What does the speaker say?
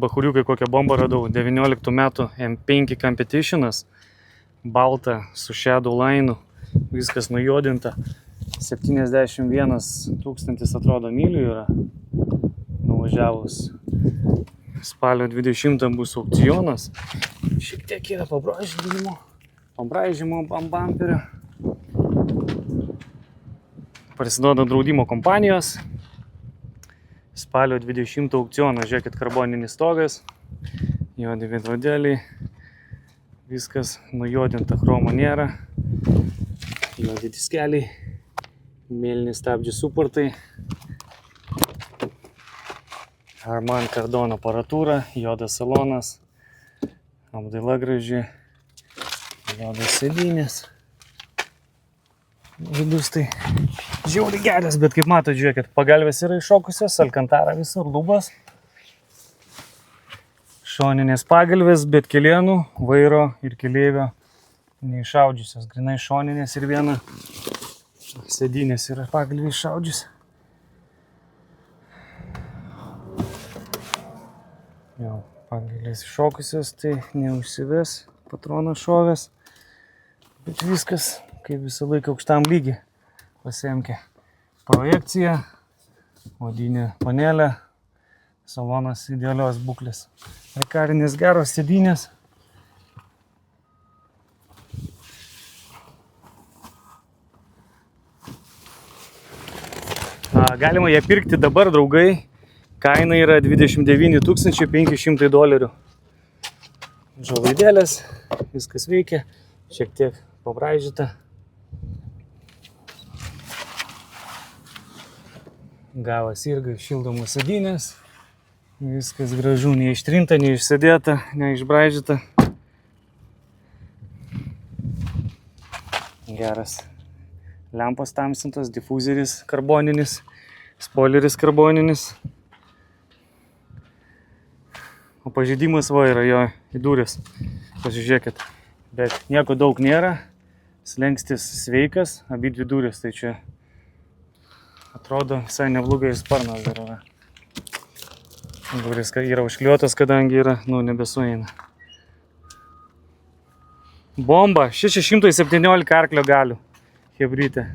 Bachuriukai kokią bombą radau, 19 metų M5 Competitionas, balta su Shadow Line'u, viskas nujuodinta, 71 000 atrodo mylių yra nuvažiavus. Spalio 20 bus aukcionas, šiek tiek yra pabraižymų ant bamperio. Prasiduoda draudimo kompanijos. Spalio 20 aukcionas, žiūrėkit, karboninis stogas, juodi veidrodėliai, viskas nujuodinta, chromo nėra, juodi diskeliai, mėlyni stabdžių suportai, Harman Kardon aparatūra, juodas salonas, apdaila graži, juodas sėdynės. Vidus tai žiauriai geras, bet kaip matot, žiūrėkit, pagalvės yra iššokusios, alkantara visur, lubas. Šoninės pagalvės, bet kelienų, vairo ir keleivio neišaudžiusios, grinai šoninės ir viena sėdynės yra pagalvė išaudžius. Jau pagalvės iššokusios, tai neužsives, patronas šovės, bet viskas kaip visą laiką aukštam lygį pasiemkė. Projekcija, odinė panelė, salonas idealios būklės. Rekarinės geros sėdynės. Galima ją pirkti dabar, draugai. Kaina yra $29 500. Žolaidėlės, viskas veikia, šiek tiek pabraižyta. Gavas irgi šildomos sėdynės, viskas gražu, neištrinta, neišsėdėta, neišbraižyta. Geras. Lempos tamsintos, difuzeris karboninis, spoileris karboninis. O pažeidimas va yra jo įdūrės, pasižiūrėkit. Bet nieko daug nėra, slengstis sveikas, abidvi durės, tai čia atrodo visai neblogai, sparnas dar yra. Durės yra užkliuotas, kadangi yra, nebesueina. Bomba, 617 arklio galių, hebrytė.